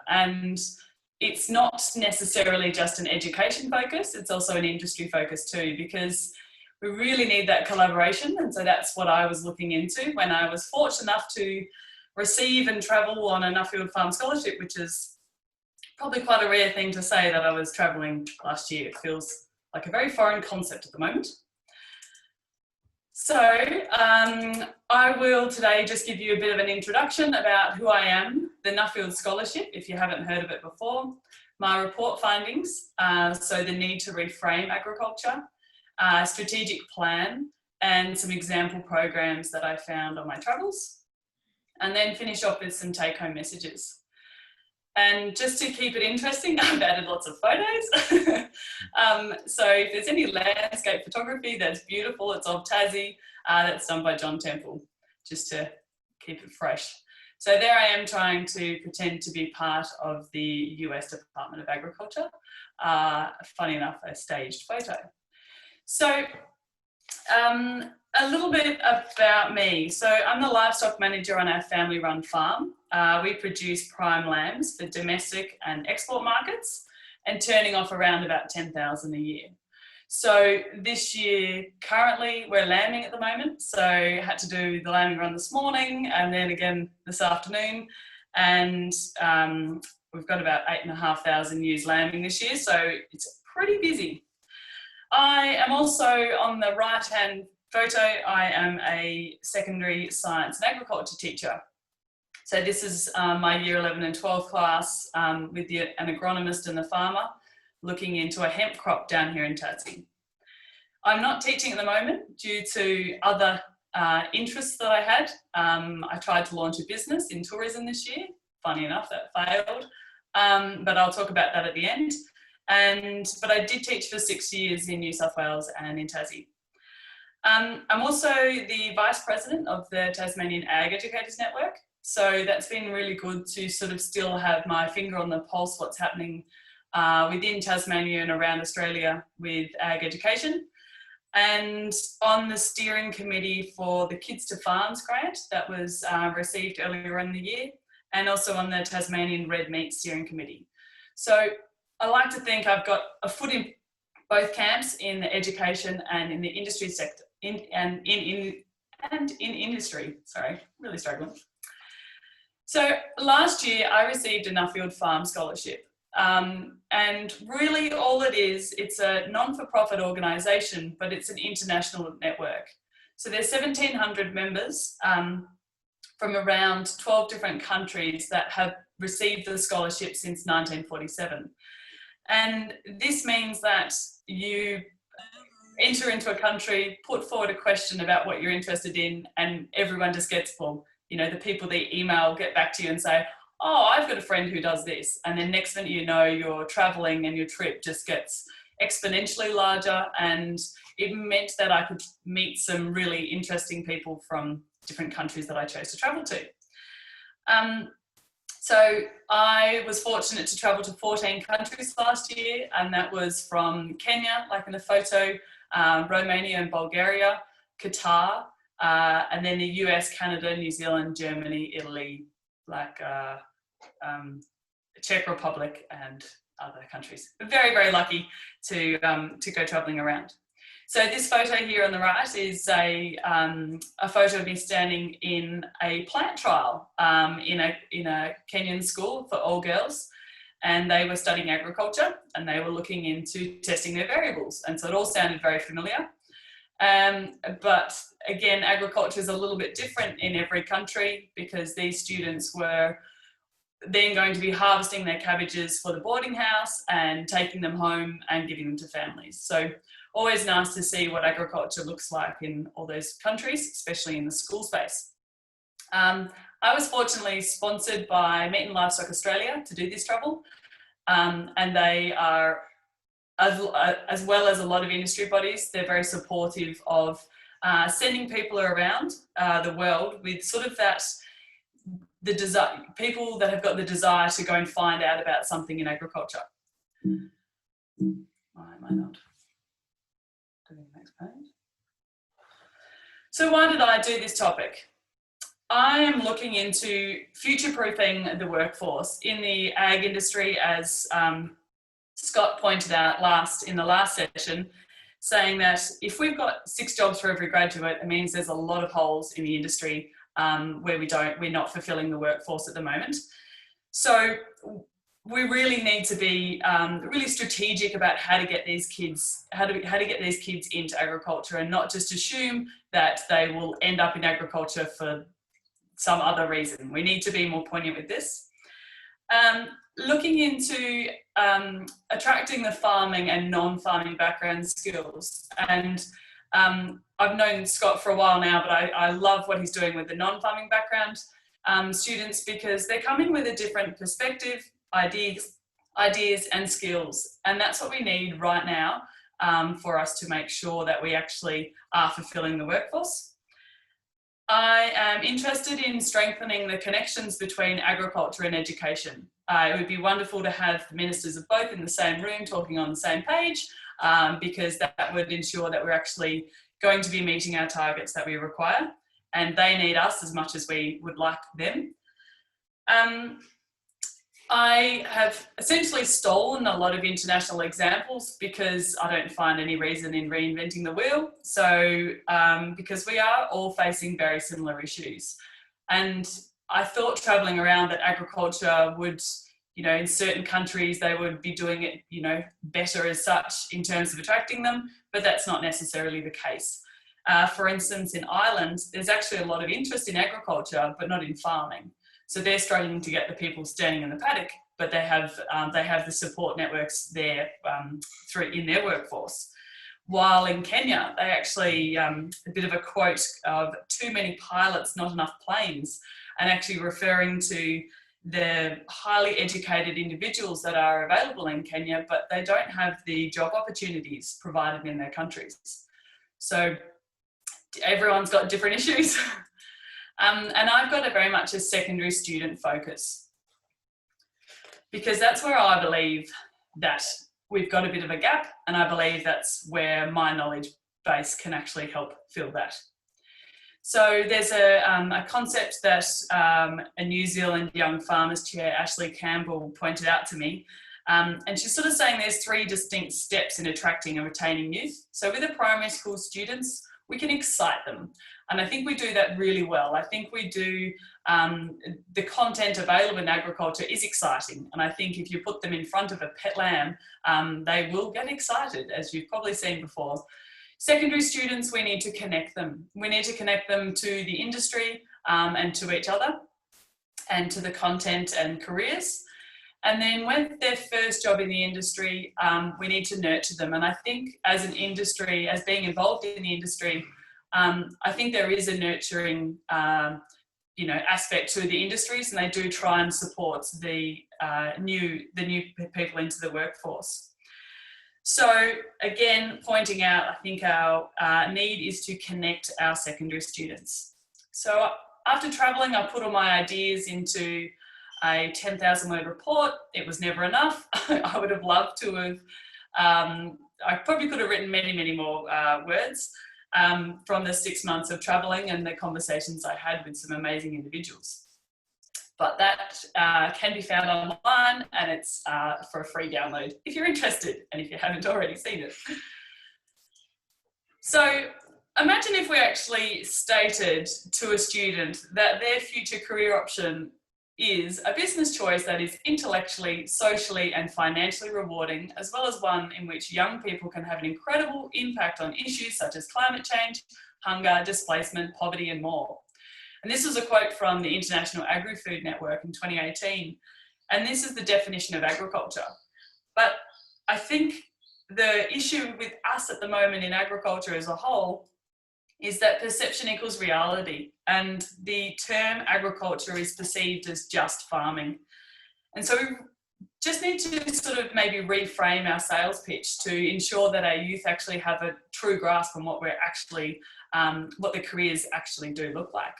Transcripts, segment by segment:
and it's not necessarily just an education focus, it's also an industry focus too, because we really need that collaboration. And so that's what I was looking into when I was fortunate enough to receive and travel on a Nuffield Farm Scholarship, which is probably quite a rare thing to say that I was travelling last year. It feels like a very foreign concept at the moment. So I will today just give you a bit of an introduction about who I am, the Nuffield Scholarship, if you haven't heard of it before, my report findings, so the need to reframe agriculture, strategic plan, and some example programs that I found on my travels, and then finish off with some take-home messages. And just to keep it interesting, I've added lots of photos. So if there's any landscape photography, that's beautiful. It's of Tassie. That's done by John Temple, just to keep it fresh. So there I am trying to pretend to be part of the US Department of Agriculture. Funny enough, a staged photo. So a little bit about me. So I'm the livestock manager on our family-run farm. We produce prime lambs for domestic and export markets and turning off around about 10,000 a year. So this year, currently, we're lambing at the moment. So I had to do the lambing run this morning and then again this afternoon. And we've got about 8,500 ewes lambing this year. So it's pretty busy. I am also on the right-hand photo, I am a secondary science and agriculture teacher. So this is my year 11 and 12 class with an agronomist and the farmer looking into a hemp crop down here in Tassie. I'm not teaching at the moment due to other interests that I had. I tried to launch a business in tourism this year. Funny enough, that failed, but I'll talk about that at the end. But I did teach for 6 years in New South Wales and in Tassie. I'm also the Vice President of the Tasmanian Ag Educators Network. So that's been really good to sort of still have my finger on the pulse, what's happening within Tasmania and around Australia with ag education. And on the steering committee for the Kids to Farms grant that was received earlier in the year, and also on the Tasmanian Red Meat Steering Committee. So I like to think I've got a foot in both camps in the education and in the industry sector, in industry, sorry, really struggling. So last year I received a Nuffield Farm Scholarship. And really all it is, it's a non-for-profit organisation, but it's an international network. So there's 1,700 members from around 12 different countries that have received the scholarship since 1947. And this means that you enter into a country, put forward a question about what you're interested in, and everyone just gets, well, you know, the people they email get back to you and say, oh, I've got a friend who does this. And then next minute, you know, you're traveling and your trip just gets exponentially larger. And it meant that I could meet some really interesting people from different countries that I chose to travel to. So I was fortunate to travel to 14 countries last year, and that was from Kenya, like in the photo, Romania and Bulgaria, Qatar, and then the US, Canada, New Zealand, Germany, Italy, like Czech Republic and other countries. Very, very lucky to go traveling around. So this photo here on the right is a photo of me standing in a plant trial in a Kenyan school for all girls, and they were studying agriculture and they were looking into testing their variables, and so it all sounded very familiar. But again, agriculture is a little bit different in every country because these students were then going to be harvesting their cabbages for the boarding house and taking them home and giving them to families. So always nice to see what agriculture looks like in all those countries, especially in the school space. I was fortunately sponsored by Meat and Livestock Australia to do this travel, and they are, as well as a lot of industry bodies, they're very supportive of sending people around the world with sort of that, the desire, people that have got the desire to go and find out about something in agriculture. Why am I not doing the next page? So why did I do this topic? I am looking into future-proofing the workforce in the ag industry, as Scott pointed out in the last session, saying that if we've got 6 jobs for every graduate, it means there's a lot of holes in the industry where we're not fulfilling the workforce at the moment. So we really need to be really strategic about how to get these kids, into agriculture, and not just assume that they will end up in agriculture for some other reason. We need to be more poignant with this. Looking into attracting the farming and non-farming background skills. And I've known Scott for a while now, but I love what he's doing with the non-farming background students, because they're coming with a different perspective, ideas and skills. And that's what we need right now for us to make sure that we actually are fulfilling the workforce. I am interested in strengthening the connections between agriculture and education. It would be wonderful to have the ministers of both in the same room talking on the same page, because that would ensure that we're actually going to be meeting our targets that we require, and they need us as much as we would like them. I have essentially stolen a lot of international examples because I don't find any reason in reinventing the wheel. So because we are all facing very similar issues. And I thought traveling around that agriculture would, in certain countries, they would be doing it, better as such in terms of attracting them, but that's not necessarily the case. For instance, in Ireland, there's actually a lot of interest in agriculture, but not in farming. So they're struggling to get the people standing in the paddock, but they have the support networks there in their workforce. While in Kenya, they actually, a bit of a quote of too many pilots, not enough planes, and actually referring to the highly educated individuals that are available in Kenya, but they don't have the job opportunities provided in their countries. So everyone's got different issues. And I've got very much a secondary student focus, because that's where I believe that we've got a bit of a gap, and I believe that's where my knowledge base can actually help fill that. So there's a concept that a New Zealand Young Farmers Chair, Ashley Campbell, pointed out to me, and she's sort of saying there's 3 distinct steps in attracting and retaining youth. So with the primary school students, we can excite them. And I think we do that really well. I think we do, the content available in agriculture is exciting. And I think if you put them in front of a pet lamb, they will get excited, as you've probably seen before. Secondary students, we need to connect them. We need to connect them to the industry and to each other and to the content and careers. And then with their first job in the industry, we need to nurture them. And I think as an industry, as being involved in the industry, I think there is a nurturing, aspect to the industries, and they do try and support the new people into the workforce. So again, pointing out, I think our need is to connect our secondary students. So after travelling, I put all my ideas into a 10,000 word report. It was never enough. I would have loved to have, I probably could have written many, many more words from the 6 months of travelling and the conversations I had with some amazing individuals. But that can be found online, and it's for a free download if you're interested and if you haven't already seen it. So imagine if we actually stated to a student that their future career option is a business choice that is intellectually, socially and financially rewarding, as well as one in which young people can have an incredible impact on issues such as climate change, hunger, displacement, poverty and more. And this was a quote from the International Agri-Food Network in 2018. And this is the definition of agriculture. But I think the issue with us at the moment in agriculture as a whole is that perception equals reality, and the term agriculture is perceived as just farming. And so we just need to sort of maybe reframe our sales pitch to ensure that our youth actually have a true grasp on what we're actually, what the careers actually do look like.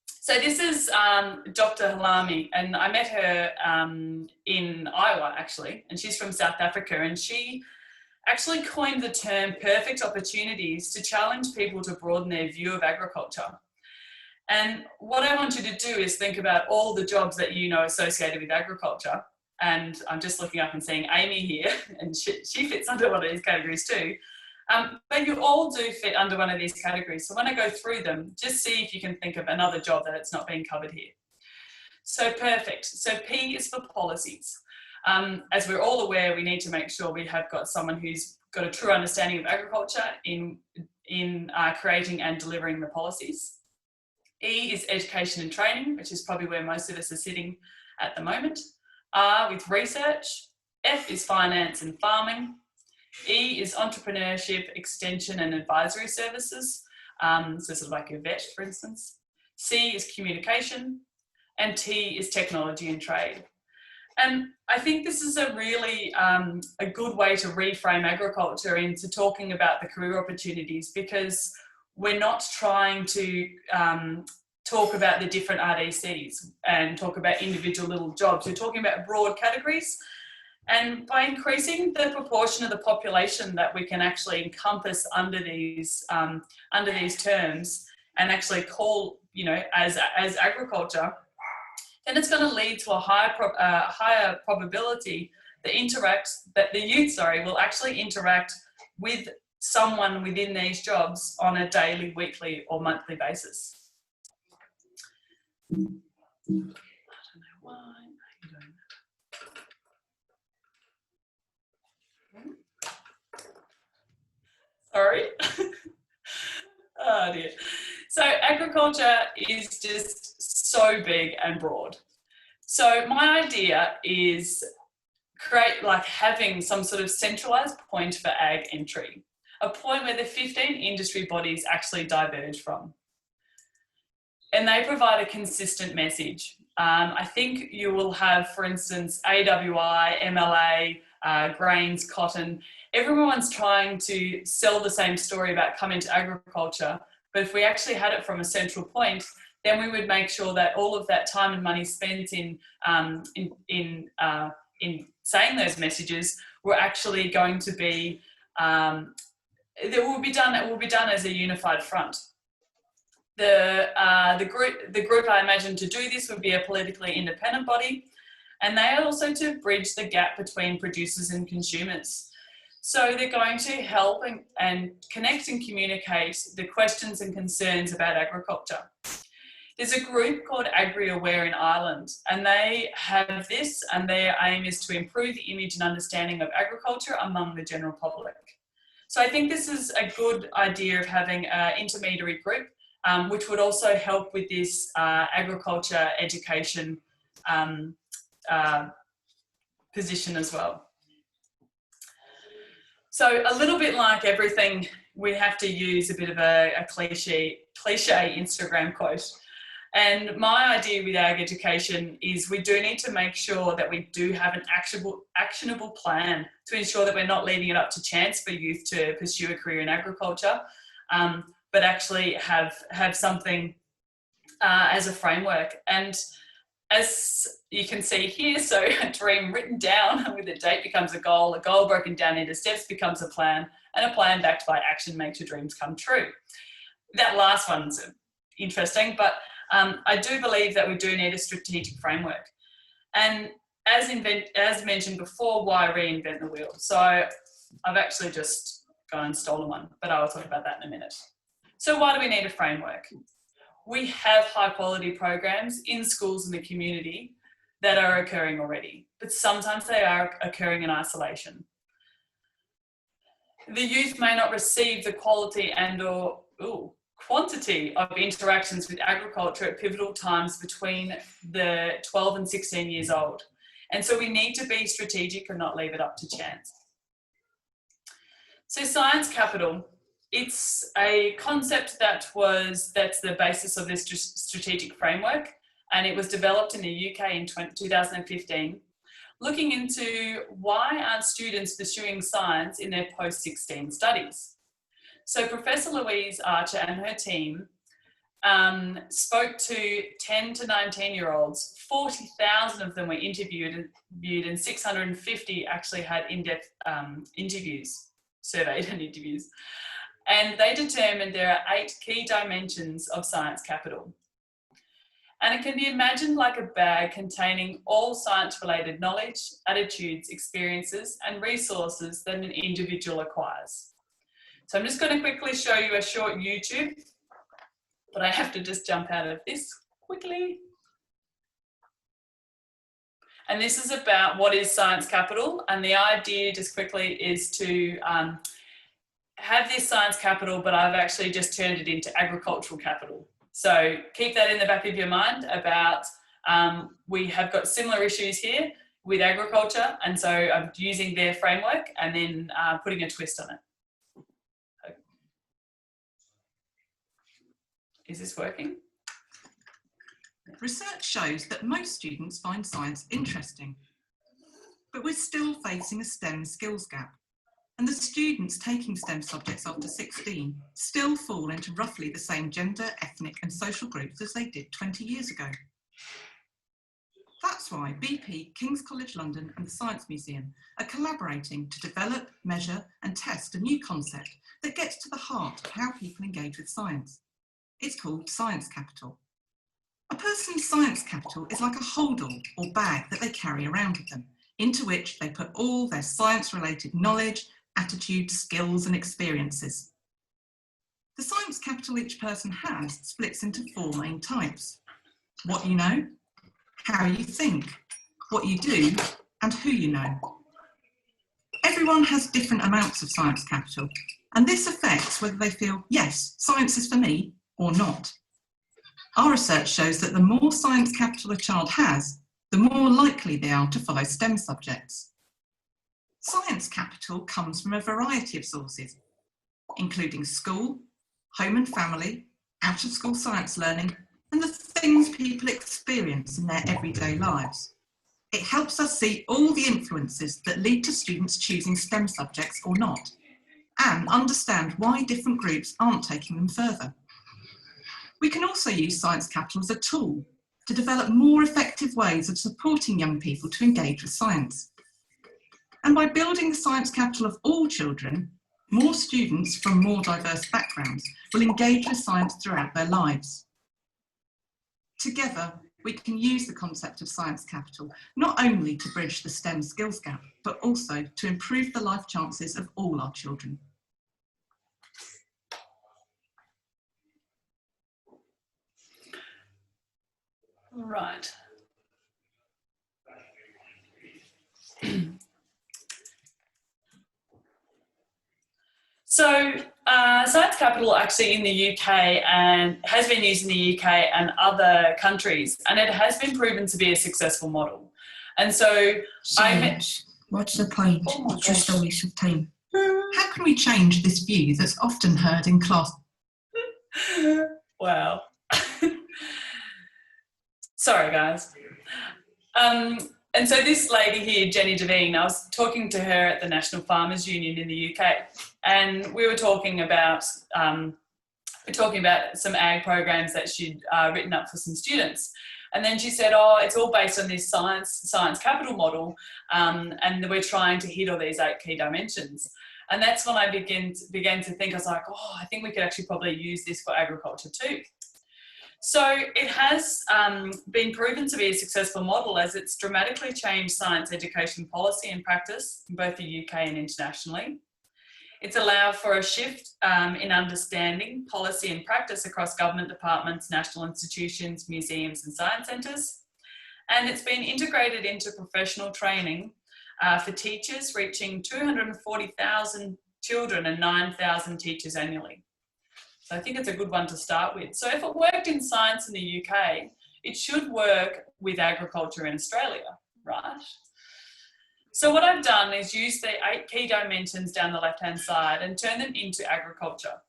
So this is Dr. Halami, and I met her in Iowa actually, and she's from South Africa, and she actually coined the term perfect opportunities to challenge people to broaden their view of agriculture. And what I want you to do is think about all the jobs that you know associated with agriculture. And I'm just looking up and seeing Amy here, and she fits under one of these categories too. But you all do fit under one of these categories. So when I go through them, just see if you can think of another job that it's not being covered here. So perfect. So P is for policies. As we're all aware, we need to make sure we have got someone who's got a true understanding of agriculture in creating and delivering the policies. E is education and training, which is probably where most of us are sitting at the moment. R with research. F is finance and farming. E is entrepreneurship, extension and advisory services. So sort of like a vet, for instance. C is communication. And T is technology and trade. And I think this is a really a good way to reframe agriculture into talking about the career opportunities, because we're not trying to talk about the different RDCs and talk about individual little jobs. We're talking about broad categories. And by increasing the proportion of the population that we can actually encompass under these terms and actually call, you know, as agriculture, then it's going to lead to a higher probability that the youth will actually interact with someone within these jobs on a daily, weekly or monthly basis. I don't know why I'm doing that. Sorry. Oh dear. So agriculture is just so big and broad. So my idea is having some sort of centralised point for ag entry, a point where the 15 industry bodies actually diverge from. And they provide a consistent message. I think you will have, for instance, AWI, MLA, grains, cotton. Everyone's trying to sell the same story about coming to agriculture, but if we actually had it from a central point, then we would make sure that all of that time and money spent in saying those messages were actually going to be it will be done as a unified front. The group I imagine to do this would be a politically independent body, and they are also to bridge the gap between producers and consumers. So they're going to help and connect and communicate the questions and concerns about agriculture. There's a group called AgriAware in Ireland, and they have this, and their aim is to improve the image and understanding of agriculture among the general public. So I think this is a good idea of having an intermediary group, which would also help with this agriculture education position as well. So a little bit like everything, we have to use a bit of a cliche Instagram quote. And my idea with ag education is we do need to make sure that we do have an actionable plan to ensure that we're not leaving it up to chance for youth to pursue a career in agriculture, but actually have something as a framework. And as you can see here, so a dream written down with a date becomes a goal broken down into steps becomes a plan, and a plan backed by action makes your dreams come true. That last one's interesting, but I do believe that we do need a strategic framework. And as mentioned before, why reinvent the wheel? So I've actually just gone and stolen one, but I will talk about that in a minute. So why do we need a framework? We have high quality programs in schools and the community that are occurring already, but sometimes they are occurring in isolation. The youth may not receive the quality and/or quantity of interactions with agriculture at pivotal times between the 12 and 16 years old. And so we need to be strategic and not leave it up to chance. So Science Capital, it's a concept that's the basis of this strategic framework, and it was developed in the UK in 2015, looking into why aren't students pursuing science in their post-16 studies. So Professor Louise Archer and her team spoke to 10 to 19-year-olds. 40,000 of them were interviewed and 650 actually had in-depth interviews. surveyed and interviews. And they determined there are 8 key dimensions of science capital. And it can be imagined like a bag containing all science-related knowledge, attitudes, experiences, and resources that an individual acquires. So I'm just going to quickly show you a short YouTube, but I have to just jump out of this quickly. And this is about what is science capital. And the idea, just quickly, is to have this science capital, but I've actually just turned it into agricultural capital. So keep that in the back of your mind about, we have got similar issues here with agriculture, and so I'm using their framework and then putting a twist on it. Is this working? Research shows that most students find science interesting, but we're still facing a STEM skills gap. And the students taking STEM subjects after 16 still fall into roughly the same gender, ethnic and social groups as they did 20 years ago. That's why BP, King's College London and the Science Museum are collaborating to develop, measure and test a new concept that gets to the heart of how people engage with science. It's called Science Capital. A person's science capital is like a holdall or bag that they carry around with them, into which they put all their science-related knowledge, attitudes, skills and experiences. The science capital each person has splits into 4 main types: what you know, how you think, what you do, and who you know. Everyone has different amounts of science capital, and this affects whether they feel, yes, science is for me, or not. Our research shows that the more science capital a child has, the more likely they are to follow STEM subjects. Science capital comes from a variety of sources, including school, home and family, out-of-school science learning, and the things people experience in their everyday lives. It helps us see all the influences that lead to students choosing STEM subjects or not, and understand why different groups aren't taking them further. We can also use science capital as a tool to develop more effective ways of supporting young people to engage with science. And by building the science capital of all children, more students from more diverse backgrounds will engage with science throughout their lives. Together, we can use the concept of science capital not only to bridge the STEM skills gap, but also to improve the life chances of all our children. Right. So science capital actually in the UK and has been used in the UK and other countries, and it has been proven to be a successful model. And so what's the point? It's just a waste of time. How can we change this view that's often heard in class? Wow. Sorry, guys. And so this lady here, Jenny Devine, I was talking to her at the National Farmers Union in the UK, and we were talking about some ag programs that she'd written up for some students. And then she said, oh, it's all based on this science capital model, and we're trying to hit all these 8 key dimensions. And that's when I began to think, I was like, oh, I think we could actually probably use this for agriculture too. So it has been proven to be a successful model as it's dramatically changed science education policy and practice in both the UK and internationally. It's allowed for a shift in understanding policy and practice across government departments, national institutions, museums and science centres. And it's been integrated into professional training for teachers, reaching 240,000 children and 9,000 teachers annually. So I think it's a good one to start with. So if it worked in science in the UK, it should work with agriculture in Australia, right? So what I've done is use the 8 key dimensions down the left-hand side and turn them into agriculture,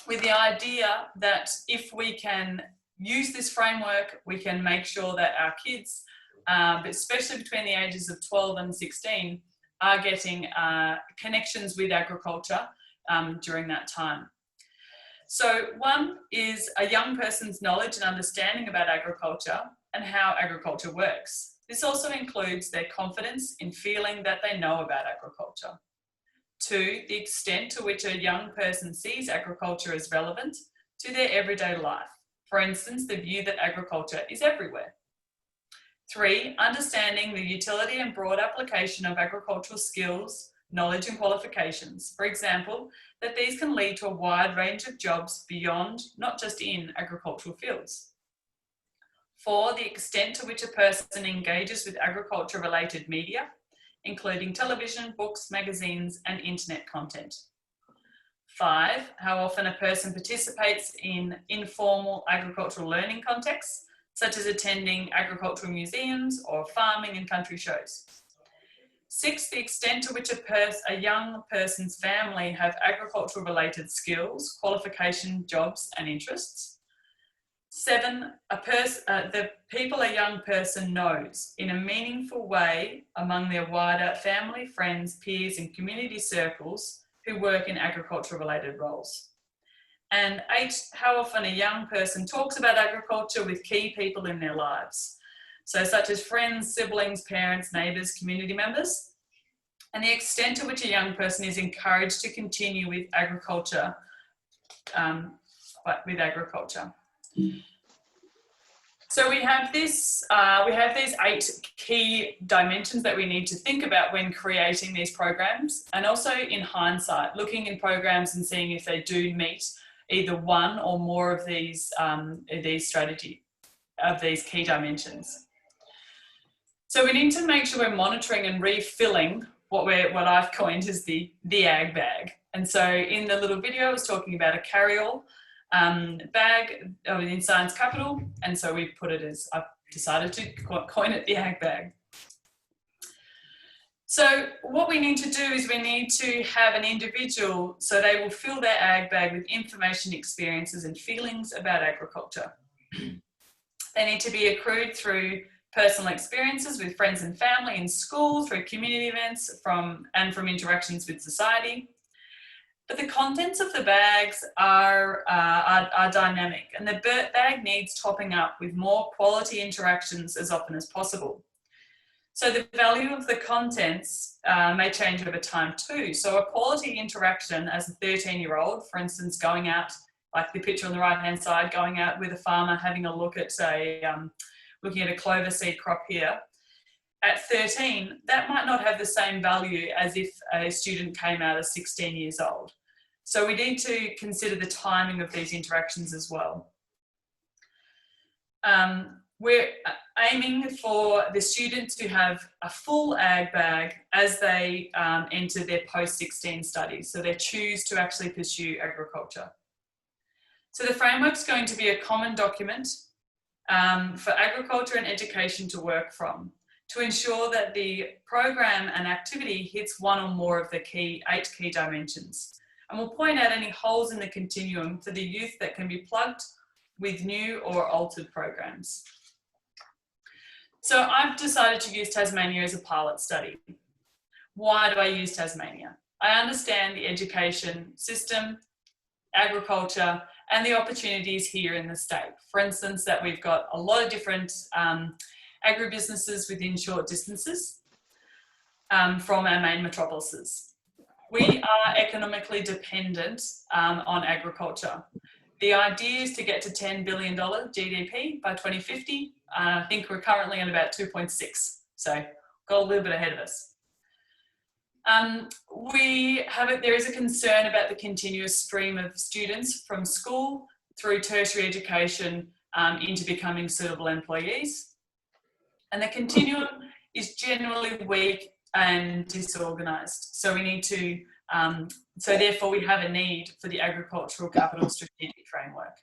with the idea that if we can use this framework, we can make sure that our kids, especially between the ages of 12 and 16, are getting connections with agriculture during that time. So one is a young person's knowledge and understanding about agriculture and how agriculture works. This also includes their confidence in feeling that they know about agriculture. 2, the extent to which a young person sees agriculture as relevant to their everyday life. For instance, the view that agriculture is everywhere. 3, understanding the utility and broad application of agricultural skills, knowledge and qualifications. For example, that these can lead to a wide range of jobs beyond, not just in, agricultural fields. 4, the extent to which a person engages with agriculture-related media, including television, books, magazines, and internet content. 5, how often a person participates in informal agricultural learning contexts, such as attending agricultural museums or farming and country shows. 6, the extent to which a young person's family have agricultural related skills, qualification, jobs and interests. 7, the people a young person knows in a meaningful way among their wider family, friends, peers and community circles who work in agriculture related roles. And 8, how often a young person talks about agriculture with key people in their lives. So such as friends, siblings, parents, neighbours, community members. And the extent to which a young person is encouraged to continue with agriculture. So we have these 8 key dimensions that we need to think about when creating these programs, and also in hindsight, looking in programs and seeing if they do meet either one or more of these key dimensions. So we need to make sure we're monitoring and refilling what I've coined as the ag bag. And so in the little video, I was talking about a carry-all bag in Science Capital, and so we put it as, I've decided to coin it the ag bag. So what we need to do is we need to have an individual, so they will fill their ag bag with information, experiences and feelings about agriculture. They need to be accrued through personal experiences with friends and family, in school, through community events, from interactions with society. But the contents of the bags are dynamic, and the bag needs topping up with more quality interactions as often as possible. So the value of the contents may change over time too. So a quality interaction as a 13-year-old, for instance, going out, like the picture on the right-hand side, going out with a farmer, having a look at, say, looking at a clover seed crop here. At 13, that might not have the same value as if a student came out at 16 years old. So we need to consider the timing of these interactions as well. We're aiming for the students to have a full ag bag as they enter their post-16 studies. So they choose to actually pursue agriculture. So the framework's going to be a common document for agriculture and education to work from, to ensure that the program and activity hits one or more of the 8 key dimensions. And we'll point out any holes in the continuum for the youth that can be plugged with new or altered programs. So I've decided to use Tasmania as a pilot study. Why do I use Tasmania? I understand the education system, agriculture, and the opportunities here in the state. For instance, that we've got a lot of different agribusinesses within short distances from our main metropolises. We are economically dependent on agriculture. The idea is to get to $10 billion GDP by 2050. I think we're currently on about 2.6, so got a little bit ahead of us. There is a concern about the continuous stream of students from school through tertiary education into becoming suitable employees. And the continuum is generally weak and disorganised. So we need to, so therefore we have a need for the Agricultural Capital Strategic Framework.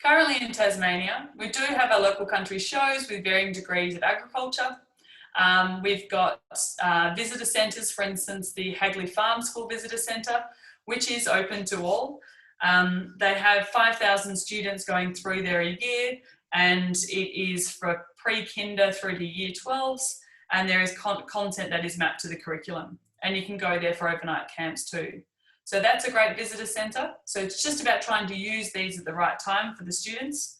Currently in Tasmania, we do have our local country shows with varying degrees of agriculture. We've got visitor centres, for instance, the Hagley Farm School Visitor Centre, which is open to all. They have 5,000 students going through there a year, and it is for pre-kinder through to year 12s, and there is content that is mapped to the curriculum. And you can go there for overnight camps too. So that's a great visitor centre. So it's just about trying to use these at the right time for the students.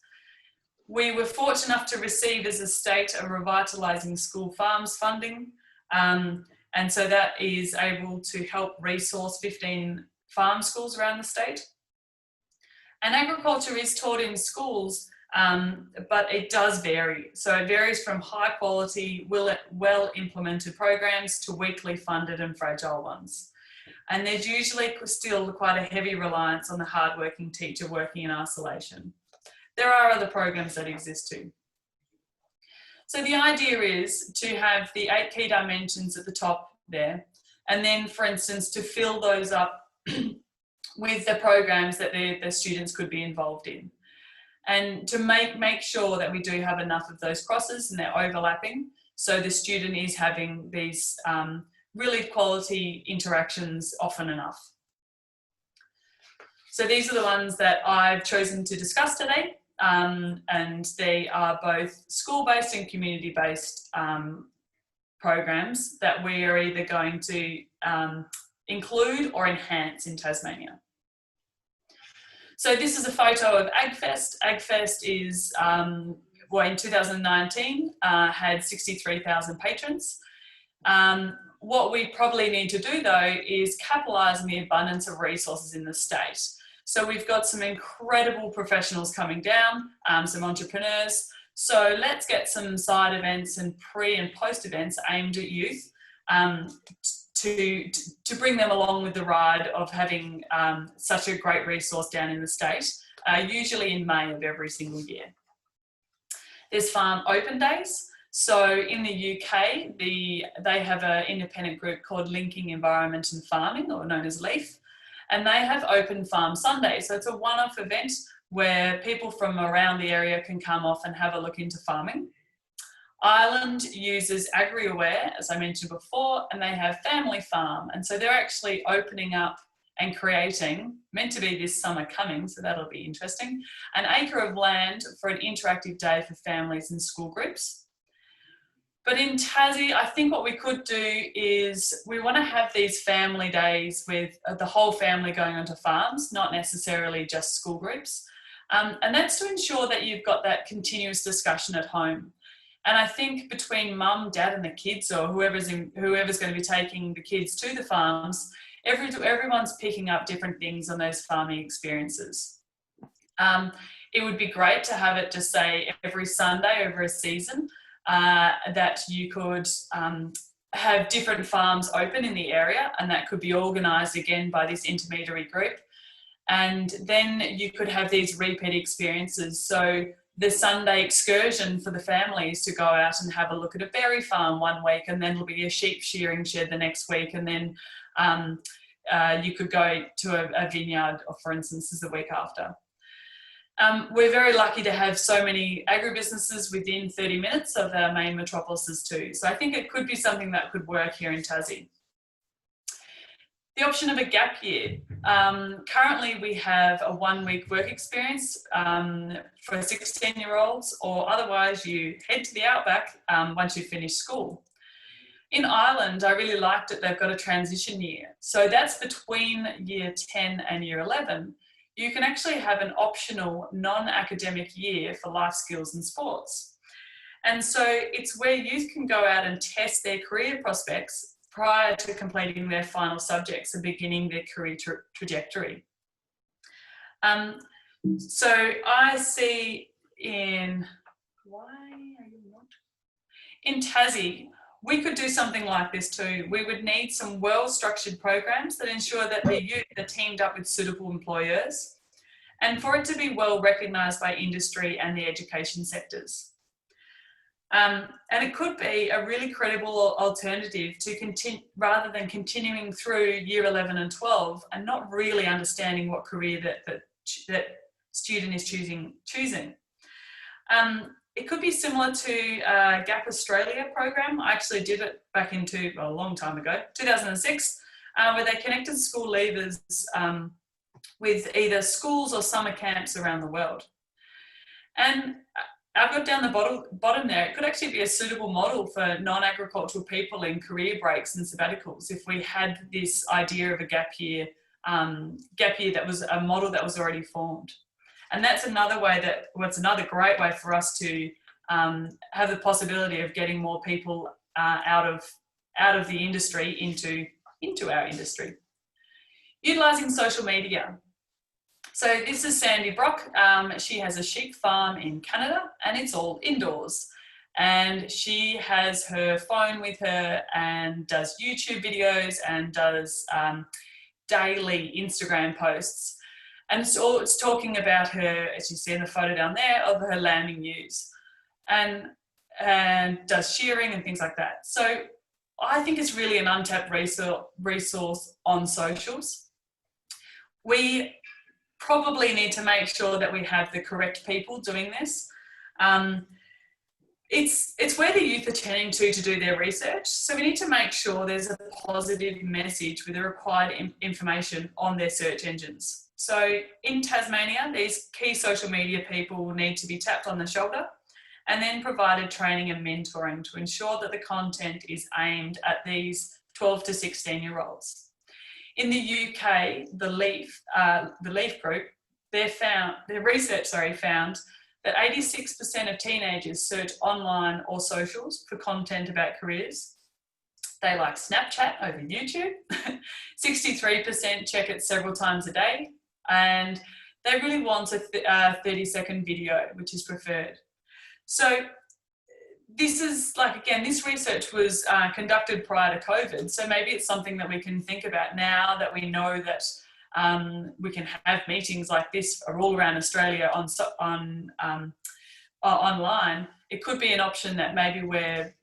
We were fortunate enough to receive as a state a Revitalising School Farms funding, And so that is able to help resource 15 farm schools around the state. And agriculture is taught in schools, but it does vary. So it varies from high quality, well implemented programs to weakly funded and fragile ones. And there's usually still quite a heavy reliance on the hardworking teacher working in isolation. There are other programs that exist too. So the idea is to have the 8 key dimensions at the top there, and then, for instance, to fill those up with the programs that the students could be involved in. And to make sure that we do have enough of those crosses and they're overlapping, so the student is having these really quality interactions often enough. So these are the ones that I've chosen to discuss today, and they are both school-based and community-based programs that we are either going to include or enhance in Tasmania. So this is a photo of Agfest. Agfest is, well, in 2019, had 63,000 patrons. What we probably need to do though is capitalise on the abundance of resources in the state. So we've got some incredible professionals coming down, some entrepreneurs. So let's get some side events and pre and post events aimed at youth to bring them along with the ride of having such a great resource down in the state, usually in May of every single year. There's farm open days. So in the UK, they have an independent group called Linking Environment and Farming, or known as LEAF, and they have open farm Sundays. So it's a one-off event where people from around the area can come off and have a look into farming. Ireland uses AgriAware, as I mentioned before, and they have Family Farm. And so they're actually opening up and creating, meant to be this summer coming, so that'll be interesting, an acre of land for an interactive day for families and school groups. But in Tassie, I think what we could do is we want to have these family days with the whole family going onto farms, not necessarily just school groups. And that's to ensure that you've got that continuous discussion at home. And I think between mum, dad and the kids, or whoever's going to be taking the kids to the farms, everyone's picking up different things on those farming experiences. It would be great to have it just say every Sunday over a season, that you could have different farms open in the area, and that could be organised again by this intermediary group. And then you could have these repeat experiences. So the Sunday excursion for the families to go out and have a look at a berry farm one week, and then there'll be a sheep shearing shed the next week, and then you could go to a vineyard, for instance, the week after. We're very lucky to have so many agribusinesses within 30 minutes of our main metropolises too. So I think it could be something that could work here in Tassie. The option of a gap year. Currently we have a 1-week work experience for 16-year-olds, or otherwise you head to the outback once you finish school. In Ireland, I really liked it, they've got a transition year. So that's between year 10 and year 11. You can actually have an optional non-academic year for life skills and sports. And so it's where youth can go out and test their career prospects prior to completing their final subjects and beginning their career trajectory. So I see in Tassie, we could do something like this too. We would need some well-structured programs that ensure that the youth are teamed up with suitable employers, and for it to be well recognised by industry and the education sectors. And it could be a really credible alternative to continue, rather than continuing through year 11 and 12 and not really understanding what career that student is choosing. It could be similar to Gap Australia program. I actually did it back into, well, a long time ago, 2006, where they connected school leavers with either schools or summer camps around the world. And I've got down the bottom there, it could actually be a suitable model for non-agricultural people in career breaks and sabbaticals if we had this idea of a gap year that was a model that was already formed. And that's another way it's another great way for us to have the possibility of getting more people out out of the industry into our industry. Utilising social media. So this is Sandy Brock. She has a sheep farm in Canada and it's all indoors. And she has her phone with her and does YouTube videos and does daily Instagram posts. And so it's talking about her, as you see in the photo down there, of her lambing ewes and does shearing and things like that. So I think it's really an untapped resource on socials. We probably need to make sure that we have the correct people doing this. It's where the youth are turning to do their research. So we need to make sure there's a positive message with the required information on their search engines. So in Tasmania, these key social media people will need to be tapped on the shoulder and then provided training and mentoring to ensure that the content is aimed at these 12 to 16-year-olds. In the UK, the Leaf Group, their research found that 86% of teenagers search online or socials for content about careers. They like Snapchat over YouTube. 63% check it several times a day. And they really want a 30-second video, which is preferred. So this is this research was conducted prior to COVID. So maybe it's something that we can think about now that we know that we can have meetings like this all around Australia online. It could be an option that maybe we're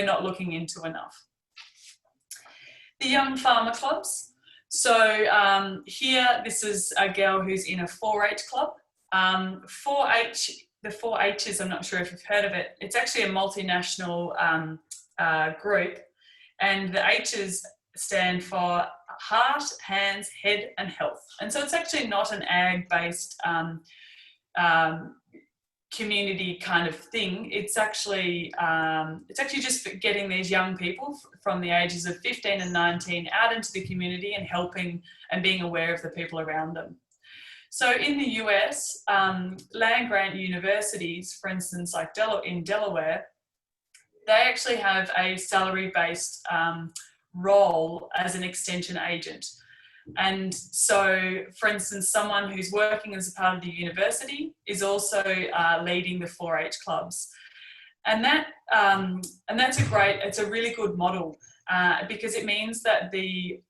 not looking into enough. The young farmer clubs. So here, this is a girl who's in a 4-H club. 4-H, the 4-H's, I'm not sure if you've heard of it. It's actually a multinational group, and the H's stand for heart, hands, head and health. And so it's actually not an ag-based community kind of thing. It's actually just for getting these young people from the ages of 15 and 19 out into the community and helping and being aware of the people around them. So in the US, land-grant universities, for instance, like in Delaware, they actually have a salary-based role as an extension agent. And so, for instance, someone who's working as a part of the university is also leading the 4-H clubs. And that's it's a really good model because it means that the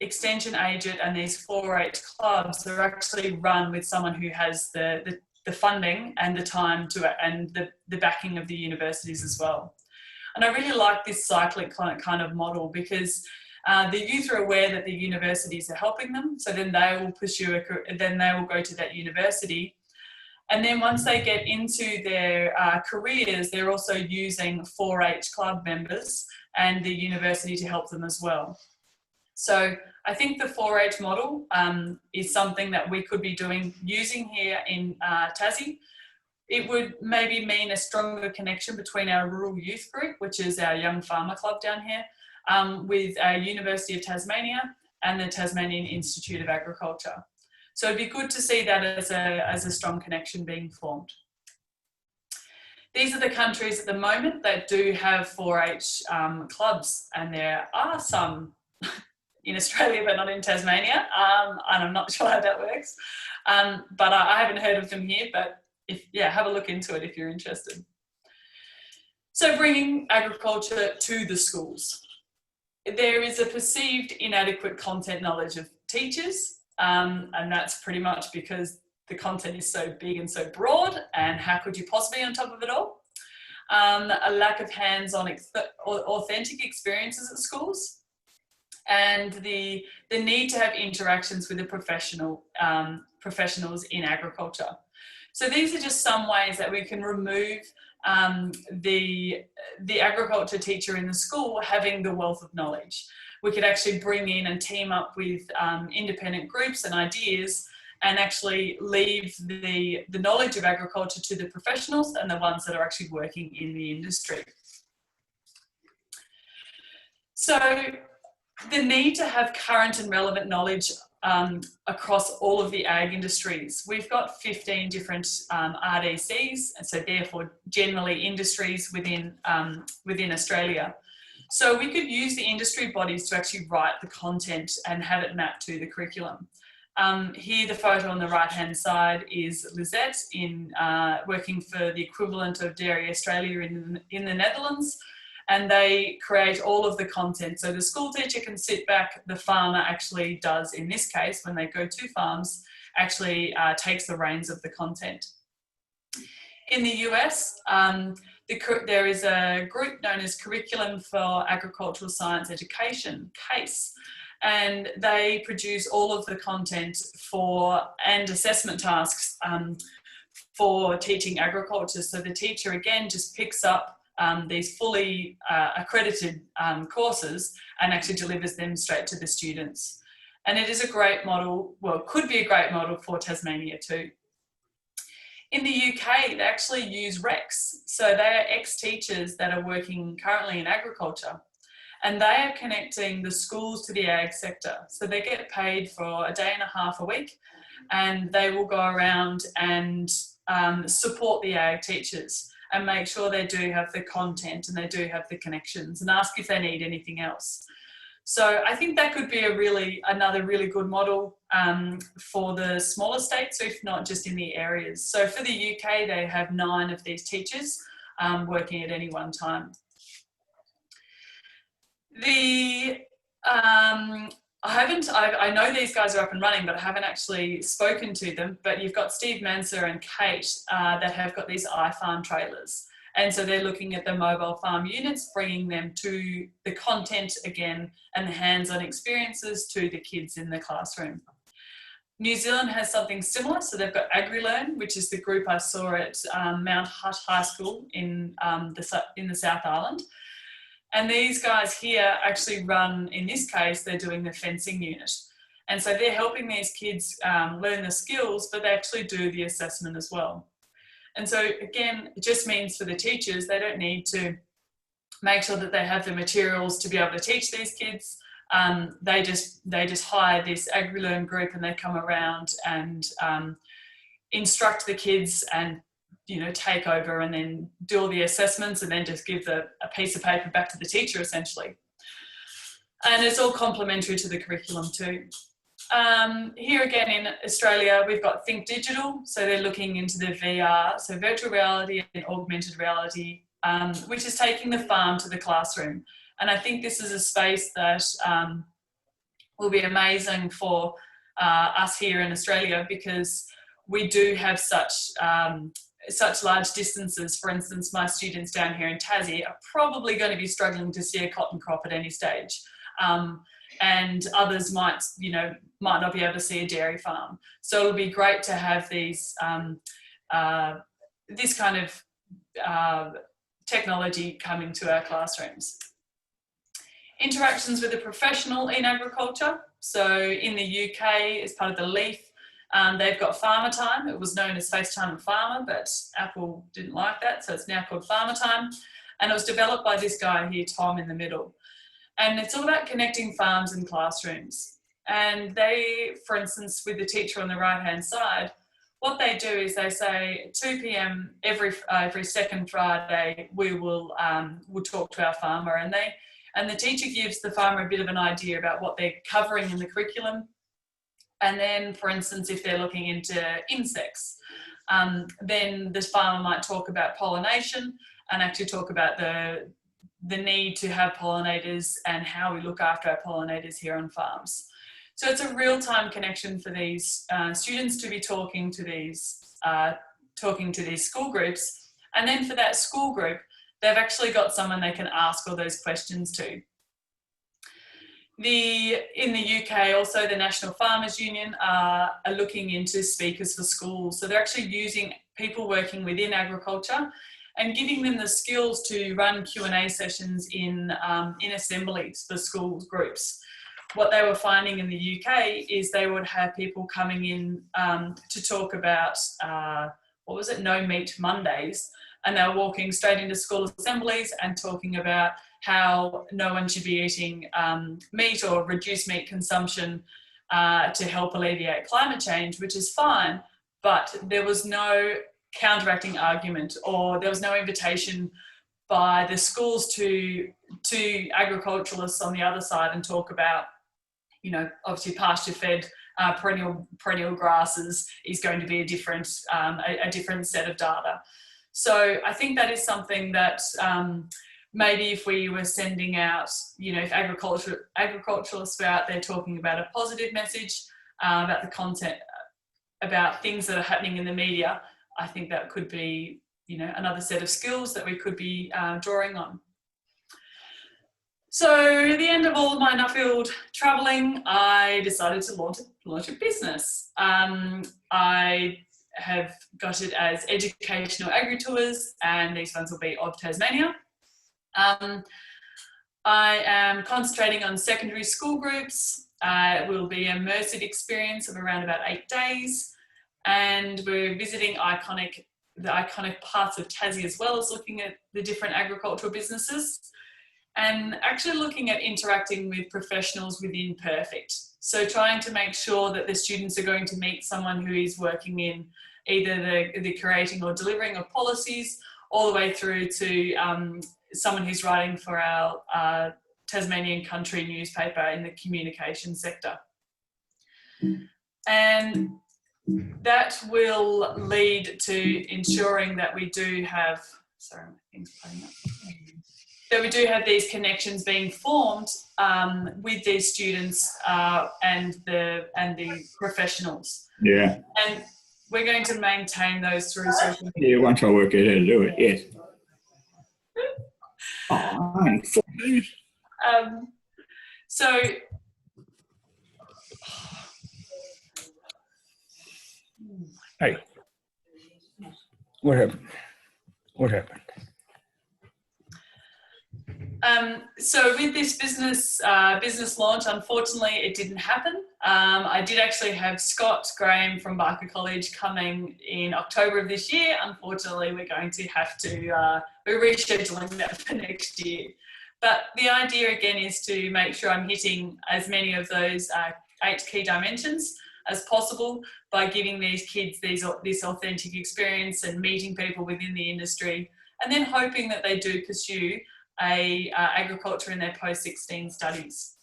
extension agent and these 4-H clubs are actually run with someone who has the funding and the time and the backing of the universities as well. And I really like this cyclic kind of model because the youth are aware that the universities are helping them, so then they will pursue then they will go to that university. And then once they get into their careers, they're also using 4-H club members and the university to help them as well. So I think the 4-H model is something that we could be using here in Tassie. It would maybe mean a stronger connection between our rural youth group, which is our young farmer club down here, with our University of Tasmania and the Tasmanian Institute of Agriculture. So it'd be good to see that as a strong connection being formed. These are the countries at the moment that do have 4-H clubs, and there are some in Australia but not in Tasmania, and I'm not sure how that works. But I haven't heard of them here, but have a look into it if you're interested. So bringing agriculture to the schools. There is a perceived inadequate content knowledge of teachers, and that's pretty much because the content is so big and so broad, and how could you possibly on top of it all? A lack of hands-on authentic experiences at schools, and the need to have interactions with the professionals in agriculture. So these are just some ways that we can remove the agriculture teacher in the school having the wealth of knowledge. We could actually bring in and team up with independent groups and ideas and actually leave the knowledge of agriculture to the professionals and the ones that are actually working in the industry. So the need to have current and relevant knowledge across all of the ag industries. We've got 15 different RDCs, and so therefore generally industries within Australia. So we could use the industry bodies to actually write the content and have it mapped to the curriculum. Here, the photo on the right-hand side is Lisette working for the equivalent of Dairy Australia in the Netherlands, and they create all of the content. So the school teacher can sit back, the farmer actually does, in this case, when they go to farms, actually takes the reins of the content. In the US, there is a group known as Curriculum for Agricultural Science Education, CASE, and they produce all of the content and assessment tasks for teaching agriculture. So the teacher, again, just picks up these fully accredited courses and actually delivers them straight to the students. And it is a great model, well, could be a great model for Tasmania too. In the UK, they actually use RECs. So they are ex-teachers that are working currently in agriculture, and they are connecting the schools to the ag sector. So they get paid for a day and a half a week, and they will go around and support the ag teachers and make sure they do have the content and they do have the connections and ask if they need anything else. So I think that could be another really good model for the smaller states, if not just in the areas. So for the UK, they have 9 of these teachers working at any one time. I know these guys are up and running, but I haven't actually spoken to them. But you've got Steve Manser and Kate that have got these iFarm trailers. And so they're looking at the mobile farm units, bringing them to the content again and the hands-on experiences to the kids in the classroom. New Zealand has something similar. So they've got AgriLearn, which is the group I saw at Mount Hutt High School in the South Island. And these guys here actually run, in this case, they're doing the fencing unit. And so they're helping these kids learn the skills, but they actually do the assessment as well. And so again, it just means for the teachers, they don't need to make sure that they have the materials to be able to teach these kids. They just hire this AgriLearn group, and they come around and instruct the kids and take over and then do all the assessments and then just give a piece of paper back to the teacher essentially. And it's all complementary to the curriculum too. Here again in Australia, we've got Think Digital. So they're looking into the VR, so virtual reality and augmented reality, which is taking the farm to the classroom. And I think this is a space that will be amazing for us here in Australia, because we do have such large distances. For instance, my students down here in Tassie are probably going to be struggling to see a cotton crop at any stage. And others might not be able to see a dairy farm. So it'll be great to have these, this kind of technology coming to our classrooms. Interactions with a professional in agriculture. So in the UK, as part of the LEAF, they've got Pharma Time. It was known as FaceTime and Pharma, but Apple didn't like that, so it's now called Pharma Time. And it was developed by this guy here, Tom, in the middle. And it's all about connecting farms and classrooms. And they, for instance, with the teacher on the right-hand side, what they do is they say at 2 p.m. every second Friday, we'll talk to our farmer, and the teacher gives the farmer a bit of an idea about what they're covering in the curriculum. And then, for instance, if they're looking into insects, then the farmer might talk about pollination and actually talk about the need to have pollinators and how we look after our pollinators here on farms. So it's a real-time connection for these students to be talking to these school groups. And then for that school group, they've actually got someone they can ask all those questions to. In the UK, also the National Farmers Union are looking into speakers for schools. So they're actually using people working within agriculture and giving them the skills to run Q&A sessions in assemblies for school groups. What they were finding in the UK is they would have people coming in to talk about, No Meat Mondays, and they were walking straight into school assemblies and talking about how no one should be eating meat or reduce meat consumption to help alleviate climate change, which is fine, but there was no counteracting argument, or there was no invitation by the schools to agriculturalists on the other side and talk about, you know, obviously pasture-fed perennial grasses is going to be a different set of data. So I think that is something that maybe if we were sending out, you know, if agriculturalists were out there talking about a positive message about the content, about things that are happening in the media, I think that could be, you know, another set of skills that we could be drawing on. So at the end of all of my Nuffield travelling, I decided to launch a business. I have got it as Educational Agri-Tours, and these ones will be of Tasmania. I am concentrating on secondary school groups. It will be an immersive experience of around about 8 days, and we're visiting the iconic parts of Tassie, as well as looking at the different agricultural businesses and actually looking at interacting with professionals within Perfect. So trying to make sure that the students are going to meet someone who is working in either the creating or delivering of policies, all the way through to someone who's writing for our Tasmanian country newspaper in the communication sector. And that will lead to ensuring that we do have, sorry, my thing's playing up, that we do have these connections being formed with these students and the professionals. Yeah. And we're going to maintain those through social media. Yeah, once I work out how to do it, yes. Oh, only 4 minutes. So Hey, what happened? What happened? So with this business launch, unfortunately, it didn't happen. I did actually have Scott Graham from Barker College coming in October of this year. Unfortunately, we're going to have to, we're rescheduling that for next year. But the idea again is to make sure I'm hitting as many of those 8 key dimensions as possible by giving these kids this authentic experience and meeting people within the industry, and then hoping that they do pursue agriculture in their post-16 studies.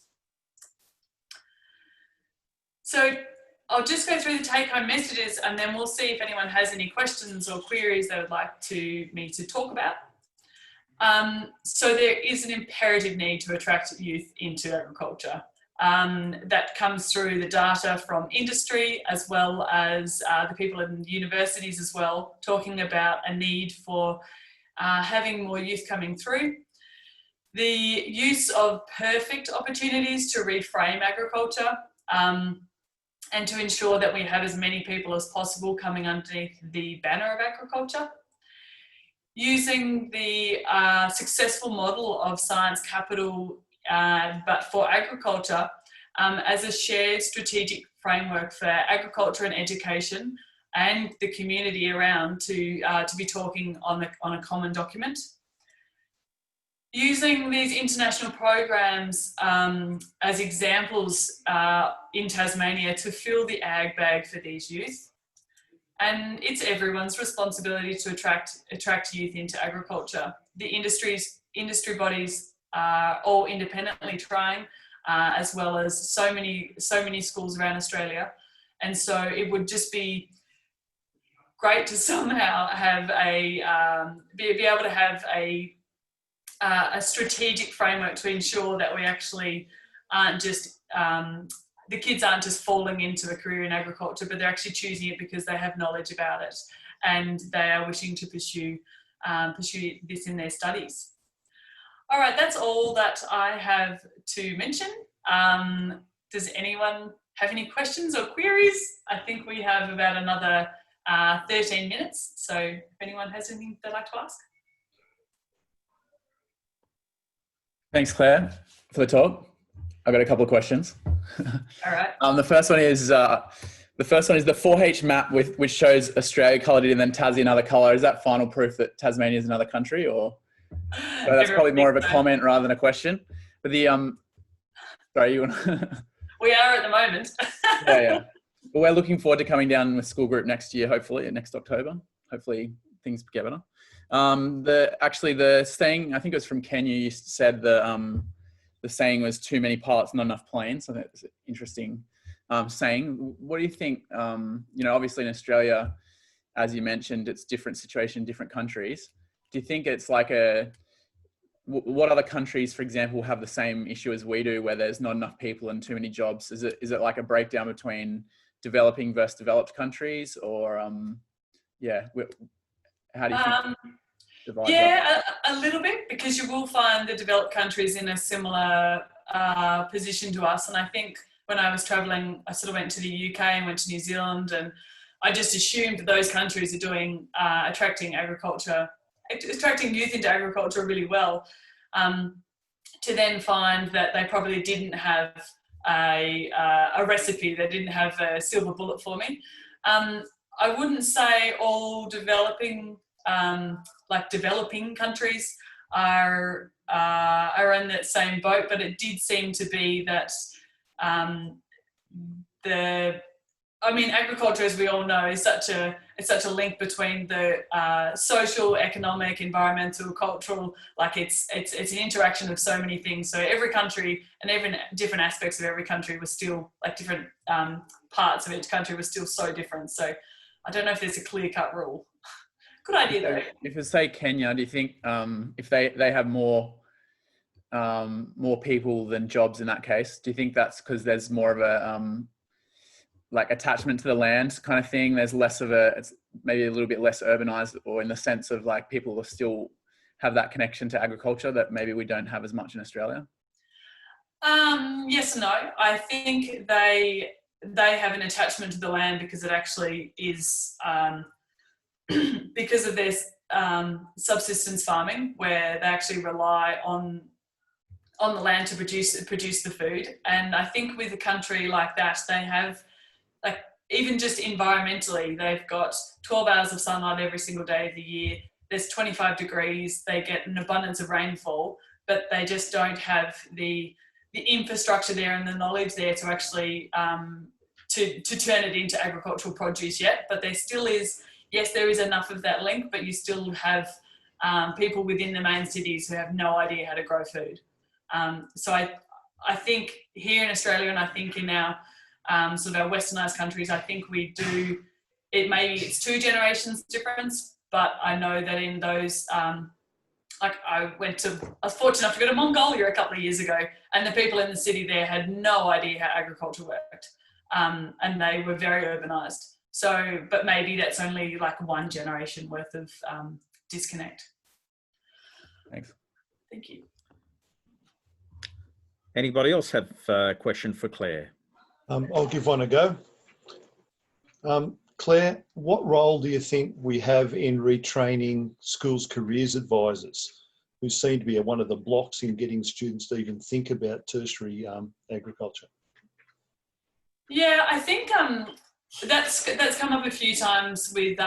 So I'll just go through the take-home messages, and then we'll see if anyone has any questions or queries they would like me to talk about. So there is an imperative need to attract youth into agriculture. That comes through the data from industry, as well as the people in universities as well, talking about a need for having more youth coming through. The use of perfect opportunities to reframe agriculture and to ensure that we have as many people as possible coming underneath the banner of agriculture. Using the successful model of science capital, but for agriculture, as a shared strategic framework for agriculture and education and the community around to be talking on a common document. Using these international programs as examples in Tasmania to fill the ag bag for these youth. And it's everyone's responsibility to attract youth into agriculture. The industry bodies are all independently trying, as well as so many schools around Australia. And so it would just be great to somehow have be able to have a strategic framework to ensure that we actually aren't just the kids aren't just falling into a career in agriculture, but they're actually choosing it because they have knowledge about it and they are wishing to pursue this in their studies. All right, that's all that I have to mention. Does anyone have any questions or queries? I think we have about another 13 minutes. So if anyone has anything they'd like to ask. Thanks, Claire, for the talk. I've got a couple of questions. All right. The first one is the 4H map which shows Australia coloured and then Tassie another colour. Is that final proof that Tasmania is another country, or so that's probably more of a comment rather than a question? But the sorry, you want? We are at the moment. yeah. But we're looking forward to coming down with school group next year, hopefully next October. Hopefully things get better. The saying, I think it was from Kenya, said the saying was too many pilots, not enough planes. I think it's an interesting saying. What do you think? Obviously in Australia, as you mentioned, it's different situation in different countries. Do you think it's like what other countries, for example, have the same issue as we do, where there's not enough people and too many jobs? Is it like a breakdown between developing versus developed countries, or how do you think? Yeah, a little bit, because you will find the developed countries in a similar position to us. And I think when I was traveling, I sort of went to the UK and went to New Zealand, and I just assumed that those countries are doing attracting youth into agriculture really well, to then find that they probably didn't have a recipe, they didn't have a silver bullet for me. I wouldn't say all developing countries are in that same boat, but it did seem to be that agriculture, as we all know, is such a link between the social, economic, environmental, cultural. Like it's an interaction of so many things. So every country and even different aspects of every country was still, like, different parts of each country was still so different. So I don't know if there's a clear-cut rule. Good idea though. If you say Kenya, do you think if they have more people than jobs in that case, do you think that's because there's more of a attachment to the land kind of thing? There's less of it's maybe a little bit less urbanized, or in the sense of like people will still have that connection to agriculture that maybe we don't have as much in Australia? Yes and no. I think they have an attachment to the land because it actually is because of their subsistence farming, where they actually rely on the land to produce the food. And I think with a country like that, they have, like, even just environmentally, they've got 12 hours of sunlight every single day of the year. There's 25 degrees. They get an abundance of rainfall, but they just don't have the infrastructure there and the knowledge there to actually to turn it into agricultural produce yet. But there still is, yes, there is enough of that link, but you still have people within the main cities who have no idea how to grow food. So I think here in Australia, and I think in our sort of our westernised countries, I think we do, it's 2 generations difference, but I know that in those, I was fortunate enough to go to Mongolia a couple of years ago, and the people in the city there had no idea how agriculture worked, and they were very urbanised. So, but maybe that's only like 1 generation worth of disconnect. Thanks. Thank you. Anybody else have a question for Claire? I'll give one a go. Claire, what role do you think we have in retraining schools' careers advisors, who seem to be one of the blocks in getting students to even think about tertiary agriculture? Yeah, I think that's come up a few times with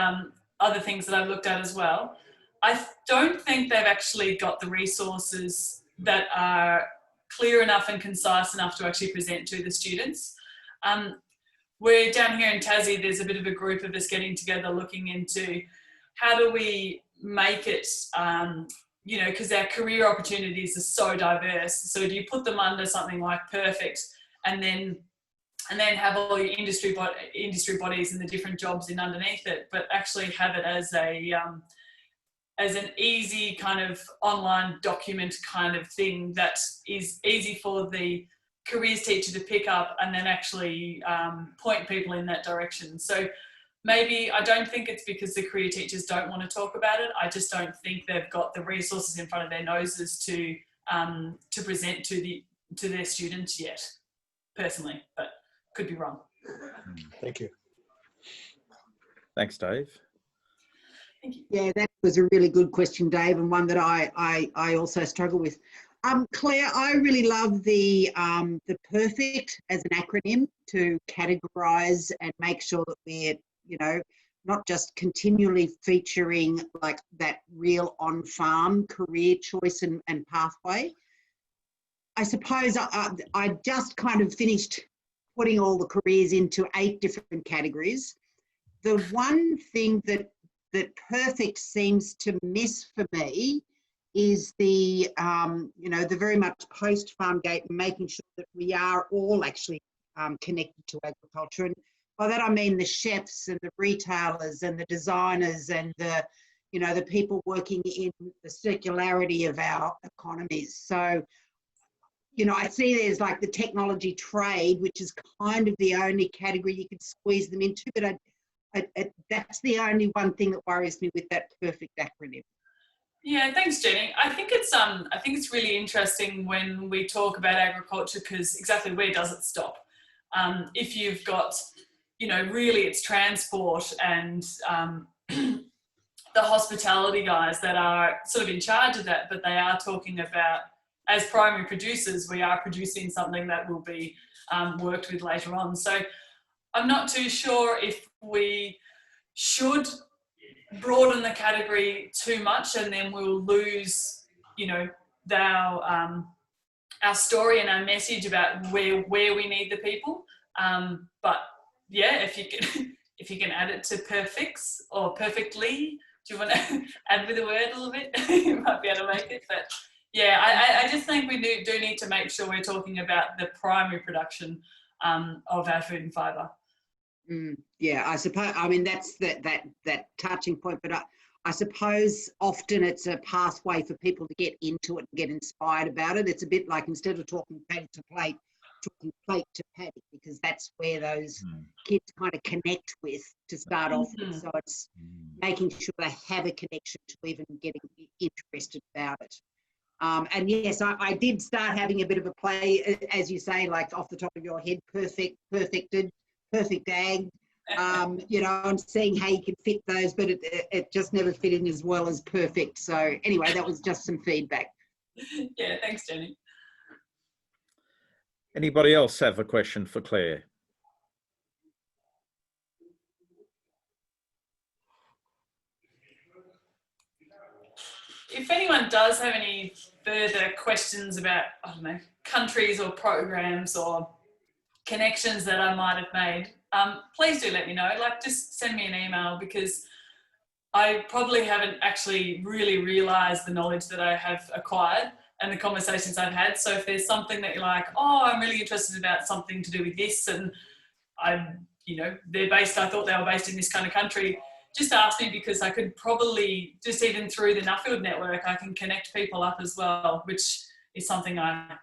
other things that I've looked at as well. I don't think they've actually got the resources that are clear enough and concise enough to actually present to the students. We're down here in Tassie, there's a bit of a group of us getting together looking into how do we make it, because our career opportunities are so diverse. So do you put them under something like Perfect and then have all your industry bodies and the different jobs in underneath it, but actually have it as an easy kind of online document kind of thing that is easy for the careers teacher to pick up and then actually point people in that direction. So maybe, I don't think it's because the career teachers don't want to talk about it. I just don't think they've got the resources in front of their noses to present to their students yet, personally, but could be wrong. Thank you. Thanks, Dave. Thank you. Yeah, that was a really good question, Dave, and one that I also struggle with. Claire, I really love the Perfect as an acronym to categorise and make sure that we're, not just continually featuring like that real on-farm career choice and pathway. I suppose I just kind of finished putting all the careers into 8 different categories. The one thing that that perfect seems to miss for me is the, you know, the very much post-farm gate and making sure that we are all actually connected to agriculture. And by that I mean the chefs and the retailers and the designers and the, you know, the people working in the circularity of our economies. So, you know, I see there's like the technology trade, which is kind of the only category you can squeeze them into, but that's the only one thing that worries me with that perfect acronym. Yeah, thanks, Jenny. I think it's really interesting when we talk about agriculture, because exactly where does it stop? If you've got, you know, really it's transport and the hospitality guys that are sort of in charge of that, but they are talking about, as primary producers, we are producing something that will be worked with later on. So I'm not too sure if we should broaden the category too much, and then we'll lose, you know, our story and our message about where we need the people. But yeah, if you can add it to perfects or perfectly, do you want to add with a word a little bit? You might be able to make it. But yeah, I just think we do need to make sure we're talking about the primary production of our food and fibre. Yeah, I suppose, I mean, that's that touching point, but I suppose often it's a pathway for people to get into it and get inspired about it. It's a bit like, instead of talking paddock to plate, talking plate to paddock, because that's where those kids kind of connect with to start off with. So it's making sure they have a connection to even getting interested about it. And yes, I did start having a bit of a play, as you say, like off the top of your head, perfected, perfect ag, you know, and seeing how you can fit those, but it just never fit in as well as perfect. So anyway, that was just some feedback. Yeah, thanks, Jenny. Anybody else have a question for Claire? If anyone does have any further questions about, I don't know, countries or programs or connections that I might have made, please do let me know. Like, just send me an email, because I probably haven't actually really realised the knowledge that I have acquired and the conversations I've had. So if there's something that you're like, oh, I'm really interested about something to do with this, and you know, I thought they were based in this kind of country, just ask me, because I could probably, just even through the Nuffield network, I can connect people up as well, which is something I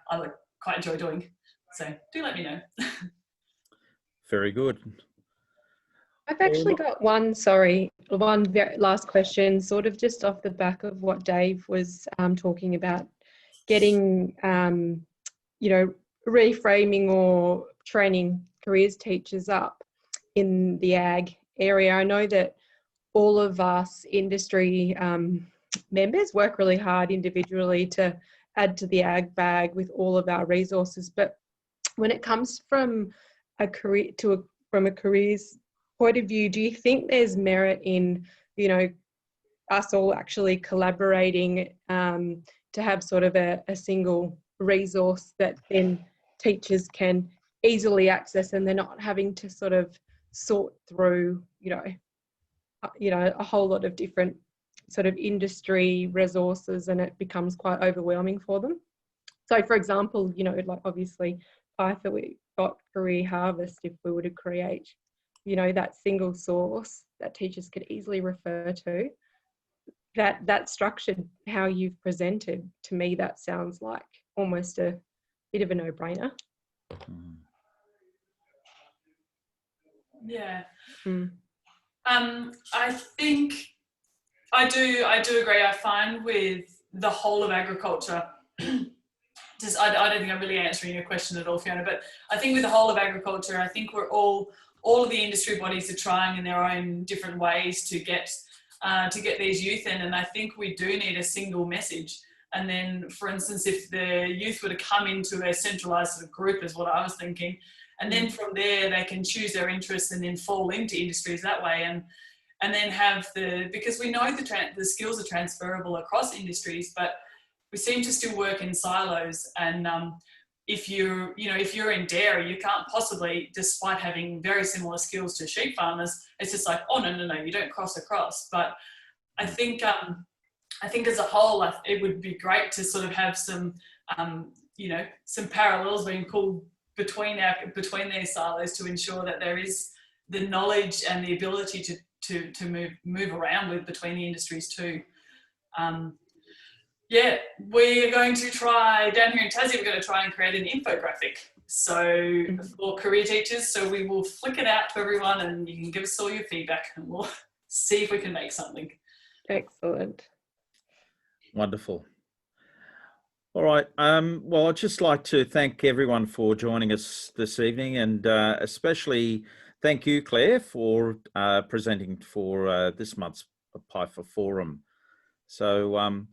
quite enjoy doing. So do let me know. Very good. I've actually got one very last question, sort of just off the back of what Dave was talking about, getting, you know, reframing or training careers teachers up in the ag area. I know that all of us industry members work really hard individually to add to the ag bag with all of our resources, but when it comes from a career from a careers point of view, do you think there's merit in, you know, us all actually collaborating to have sort of a single resource that then teachers can easily access, and they're not having to sort of sort through, you know, a whole lot of different sort of industry resources, and it becomes quite overwhelming for them? So for example, you know, like obviously PIEFA, we got Career Harvest. If we were to create, you know, that single source that teachers could easily refer to, that structured how you've presented, to me that sounds like almost a bit of a no-brainer. Yeah. I think I do agree. I find with the whole of agriculture, I don't think I'm really answering your question at all, Fiona, but I think with the whole of agriculture, I think we're all of the industry bodies are trying in their own different ways to get these youth in, and I think we do need a single message. And then, for instance, if the youth were to come into a centralised sort of group, is what I was thinking, and then from there they can choose their interests and then fall into industries that way, and then have because we know the skills are transferable across industries, but we seem to still work in silos, and if you're in dairy, you can't possibly, despite having very similar skills to sheep farmers, it's just like, oh, no, you don't cross across. But I think as a whole, it would be great to sort of have some, some parallels being pulled between these silos to ensure that there is the knowledge and the ability to move around with between the industries too. Yeah, we are going to try, down here in Tassie, we're going to try and create an infographic. So for career teachers, so we will flick it out to everyone and you can give us all your feedback and we'll see if we can make something. Excellent. Wonderful. All right. Well, I'd just like to thank everyone for joining us this evening, and especially thank you, Claire, for presenting for this month's PIEFA Forum. So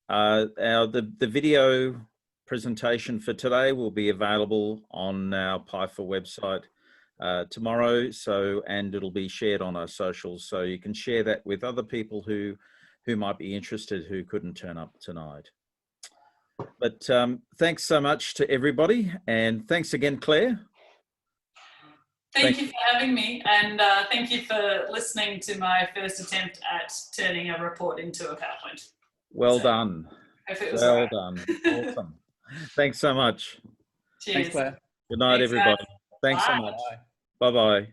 the video presentation for today will be available on our PIEFA website tomorrow. And it'll be shared on our socials, so you can share that with other people who might be interested who couldn't turn up tonight. But thanks so much to everybody, and thanks again, Claire. Thank you for having me, and thank you for listening to my first attempt at turning a report into a PowerPoint. Well done. If it was well right. done. Awesome. Thanks so much. Cheers. Thanks, Claire. Good night, Thanks, everybody. guys. Thanks so Bye. much. Bye-bye.